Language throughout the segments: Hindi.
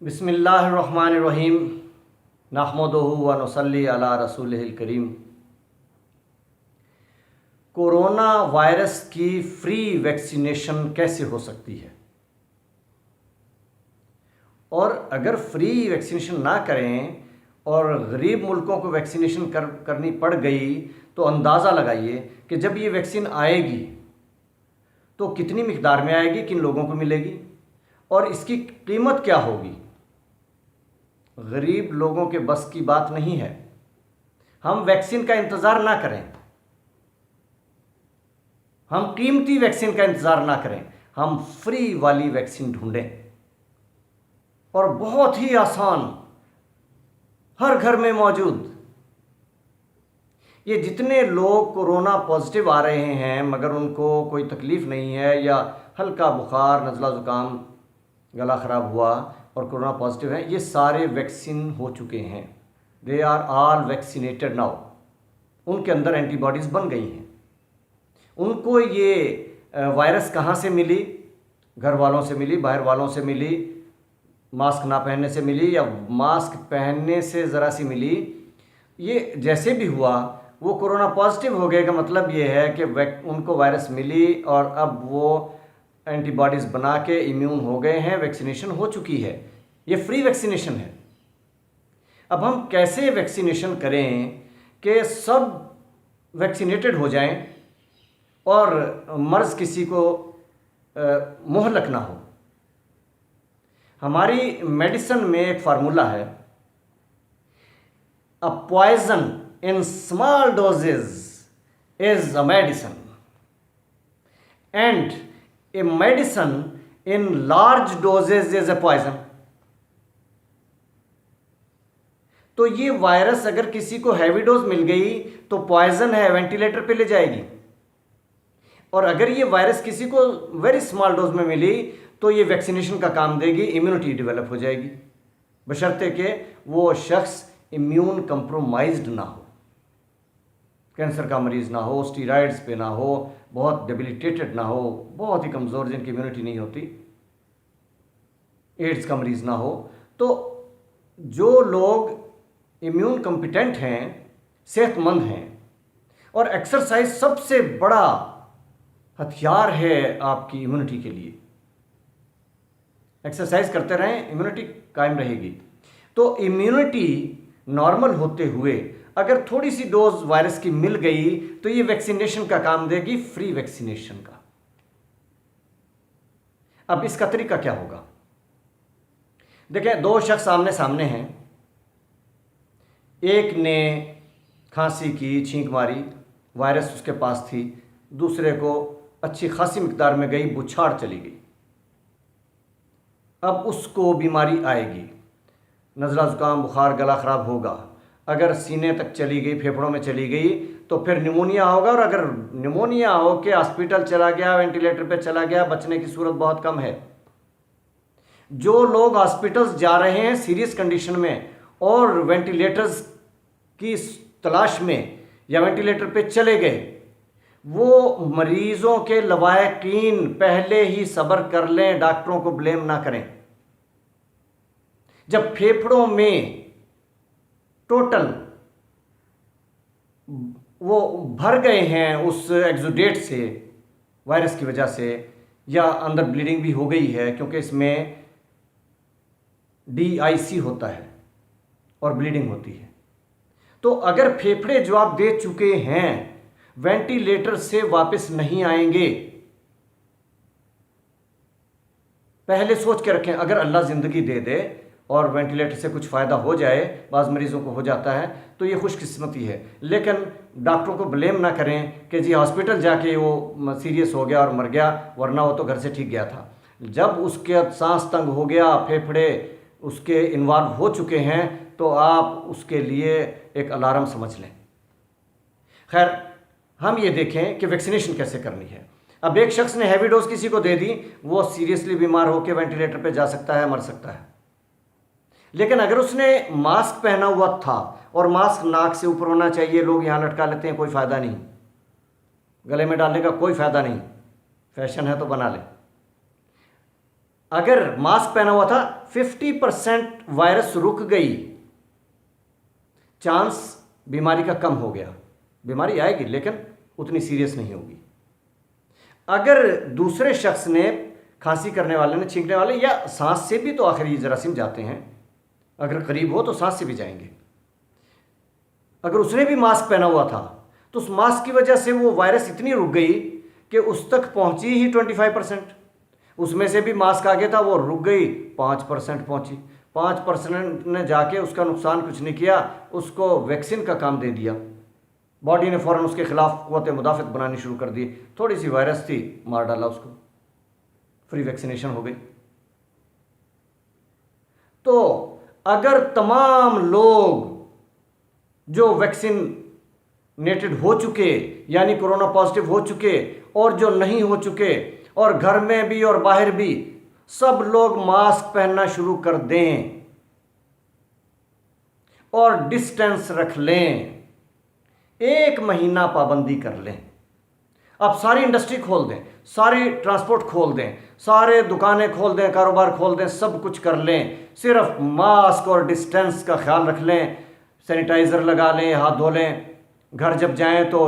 बिस्मिल्लाहिर्रहमानिर्रहीम नहमदुहु व नुसल्ली अला रसूलिहिल करीम। कोरोना वायरस की फ्री वैक्सीनेशन कैसे हो सकती है? और अगर फ्री वैक्सीनेशन ना करें और गरीब मुल्कों को वैक्सीनेशन करनी पड़ गई तो अंदाज़ा लगाइए कि जब ये वैक्सीन आएगी तो कितनी मिकदार में आएगी, किन लोगों को मिलेगी और इसकी कीमत क्या होगी। गरीब लोगों के बस की बात नहीं है। हम वैक्सीन का इंतज़ार ना करें, हम कीमती वैक्सीन का इंतज़ार ना करें, हम फ्री वाली वैक्सीन ढूंढें और बहुत ही आसान, हर घर में मौजूद। ये जितने लोग कोरोना पॉजिटिव आ रहे हैं मगर उनको कोई तकलीफ़ नहीं है या हल्का बुखार, नज़ला ज़ुकाम, गला ख़राब हुआ और कोरोना पॉजिटिव हैं, ये सारे वैक्सीन हो चुके हैं। They are all vaccinated now. उनके अंदर एंटीबॉडीज़ बन गई हैं। उनको ये वायरस कहाँ से मिली? घर वालों से मिली, बाहर वालों से मिली, मास्क ना पहनने से मिली या मास्क पहनने से ज़रा सी मिली। ये जैसे भी हुआ वो कोरोना पॉजिटिव हो गए का मतलब ये है कि उनको वायरस मिली और अब वो एंटीबॉडीज़ बना के इम्यून हो गए हैं, वैक्सीनेशन हो चुकी है। ये फ्री वैक्सीनेशन है। अब हम कैसे वैक्सीनेशन करें कि सब वैक्सीनेटेड हो जाएं और मर्ज़ किसी को मुहलक ना हो। हमारी मेडिसिन में एक फार्मूला है, a poison in small doses is a medicine and a medicine in large doses is a poison. तो ये वायरस अगर किसी को हैवी डोज मिल गई तो पॉइजन है, वेंटिलेटर पे ले जाएगी। और अगर ये वायरस किसी को वेरी स्मॉल डोज में मिली तो ये वैक्सीनेशन का काम देगी, इम्यूनिटी डेवलप हो जाएगी, बशर्ते कि वो शख्स इम्यून कंप्रोमाइज्ड ना हो, कैंसर का मरीज़ ना हो, स्टीरॉइड्स पे ना हो, बहुत डेबिलिटेटेड ना हो, बहुत ही कमज़ोर जिनकी इम्यूनिटी नहीं होती, एड्स का मरीज़ ना हो। तो जो लोग इम्यून कॉम्पिटेंट हैं, सेहतमंद हैं, और एक्सरसाइज सबसे बड़ा हथियार है आपकी इम्यूनिटी के लिए। एक्सरसाइज करते रहें, इम्यूनिटी कायम रहेगी। तो इम्यूनिटी नॉर्मल होते हुए अगर थोड़ी सी डोज वायरस की मिल गई तो ये वैक्सीनेशन का काम देगी, फ्री वैक्सीनेशन का। अब इसका तरीका क्या होगा? देखें, दो शख्स आमने सामने हैं। एक ने खांसी की, छींक मारी, वायरस उसके पास थी। दूसरे को अच्छी खासी मिकदार में गई, बुछाड़ चली गई। अब उसको बीमारी आएगी, नज़ला ज़ुकाम, बुखार, गला ख़राब होगा। अगर सीने तक चली गई, फेफड़ों में चली गई तो फिर निमोनिया होगा। और अगर निमोनिया हो के हॉस्पिटल चला गया, वेंटिलेटर पे चला गया, बचने की सूरत बहुत कम है। जो लोग हॉस्पिटल्स जा रहे हैं सीरियस कंडीशन में और वेंटिलेटर्स की तलाश में या वेंटिलेटर पे चले गए, वो मरीज़ों के लवाहिकीन पहले ही सब्र कर लें, डॉक्टरों को ब्लेम ना करें। जब फेफड़ों में टोटल वो भर गए हैं उस एक्सुडेट से, वायरस की वजह से, या अंदर ब्लीडिंग भी हो गई है क्योंकि इसमें DIC होता है और ब्लीडिंग होती है, तो अगर फेफड़े जवाब दे चुके हैं, वेंटिलेटर से वापस नहीं आएंगे। पहले सोच के रखें, अगर अल्लाह ज़िंदगी दे दे और वेंटिलेटर से कुछ फ़ायदा हो जाए, बाज़ मरीज़ों को हो जाता है, तो ये खुशकिस्मती है। लेकिन डॉक्टरों को ब्लेम ना करें कि जी हॉस्पिटल जाके वो सीरियस हो गया और मर गया, वरना वो तो घर से ठीक गया था। जब उसके सांस तंग हो गया, फेफड़े उसके इन्वॉल्व हो चुके हैं, तो आप उसके लिए एक अलार्म समझ लें। खैर, हम ये देखें कि वैक्सीनेशन कैसे करनी है। अब एक शख्स ने हैवी डोज किसी को दे दी, वो सीरियसली बीमार होकर वेंटिलेटर पे जा सकता है, मर सकता है। लेकिन अगर उसने मास्क पहना हुआ था, और मास्क नाक से ऊपर होना चाहिए, लोग यहाँ लटका लेते हैं, कोई फ़ायदा नहीं, गले में डालने का कोई फ़ायदा नहीं, फैशन है तो बना ले। अगर मास्क पहना हुआ था 50% वायरस रुक गई, चांस बीमारी का कम हो गया। बीमारी आएगी लेकिन उतनी सीरियस नहीं होगी। अगर दूसरे शख्स ने, खांसी करने वाले ने, छींकने वाले, या सांस से भी तो आखिर ये जरासीम जाते हैं, अगर करीब हो तो सांस से भी जाएंगे। अगर उसने भी मास्क पहना हुआ था तो उस मास्क की वजह से वो वायरस इतनी रुक गई कि उस तक पहुंची ही 25%। उसमें से भी मास्क आगे था, वो रुक गई, 5% पहुंची। 5% ने जाके उसका नुकसान कुछ नहीं किया, उसको वैक्सीन का काम दे दिया। बॉडी ने फ़ौरन उसके खिलाफ क़ुव्वत मुदाफ़त बनानी शुरू कर दी। थोड़ी सी वायरस थी, मार डाला उसको, फ्री वैक्सीनेशन हो गई। तो अगर तमाम लोग जो वैक्सीनेटेड हो चुके, यानी कोरोना पॉजिटिव हो चुके, और जो नहीं हो चुके, और घर में भी और बाहर भी, सब लोग मास्क पहनना शुरू कर दें और डिस्टेंस रख लें, 1 महीना पाबंदी कर लें। अब सारी इंडस्ट्री खोल दें, सारी ट्रांसपोर्ट खोल दें, सारे दुकानें खोल दें, कारोबार खोल दें, सब कुछ कर लें, सिर्फ मास्क और डिस्टेंस का ख्याल रख लें, सैनिटाइज़र लगा लें, हाथ धो लें, घर जब जाएं तो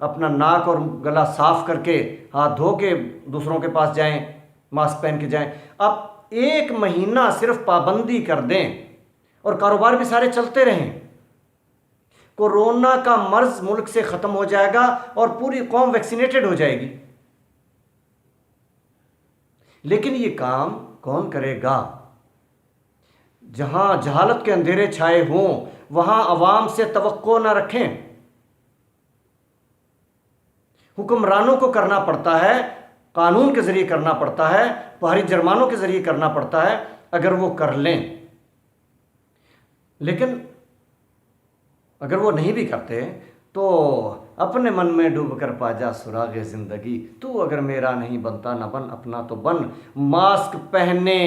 अपना नाक और गला साफ करके हाथ धो के दूसरों के पास जाएं, मास्क पहन के जाएं। अब 1 महीना सिर्फ पाबंदी कर दें और कारोबार भी सारे चलते रहें, कोरोना का मर्ज मुल्क से ख़त्म हो जाएगा और पूरी कौम वैक्सीनेटेड हो जाएगी। लेकिन ये काम कौन करेगा? जहां जहालत के अंधेरे छाए हों वहां अवाम से तवक्को ना रखें। हुक्मरानों को करना पड़ता है, कानून के ज़रिए करना पड़ता है, भारी जुर्मानों के ज़रिए करना पड़ता है, अगर वो कर लें। लेकिन अगर वो नहीं भी करते तो अपने मन में डूब कर पा जा सुराग ज़िंदगी, तू अगर मेरा नहीं बनता ना बन अपना तो बन। मास्क पहने,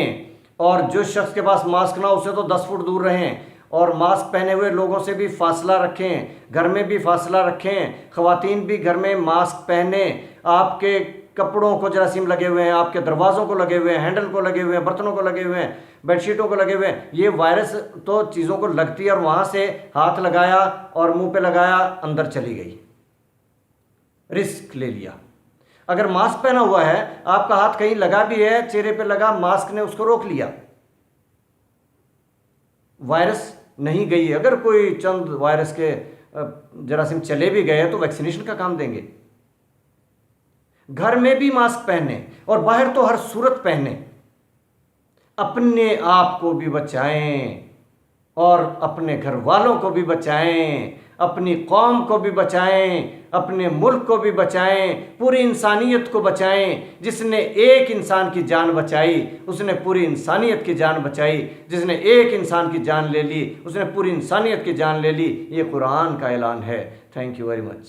और जो शख्स के पास मास्क ना उससे तो 10 फुट दूर रहें, और मास्क पहने हुए लोगों से भी फासला रखें, घर में भी फासला रखें, ख़वातीन भी घर में मास्क पहने। आपके कपड़ों को जरासीम लगे हुए हैं, आपके दरवाज़ों को लगे हुए हैं, हैंडल को लगे हुए हैं, बर्तनों को लगे हुए हैं, बेडशीटों को लगे हुए हैं। ये वायरस तो चीज़ों को लगती है और वहाँ से हाथ लगाया और मुंह पे लगाया, अंदर चली गई, रिस्क ले लिया। अगर मास्क पहना हुआ है, आपका हाथ कहीं लगा भी है, चेहरे पे लगा, मास्क ने उसको रोक लिया, वायरस नहीं गई। अगर कोई चंद वायरस के जरासीम चले भी गए तो वैक्सीनेशन का काम देंगे। घर में भी मास्क पहने और बाहर तो हर सूरत पहने। अपने आप को भी बचाएं और अपने घर वालों को भी बचाएं, अपनी कौम को भी बचाएं, अपने मुल्क को भी बचाएं, पूरी इंसानियत को बचाएं। जिसने एक इंसान की जान बचाई उसने पूरी इंसानियत की जान बचाई, जिसने एक इंसान की जान ले ली उसने पूरी इंसानियत की जान ले ली। ये कुरान का ऐलान है। Thank you very much.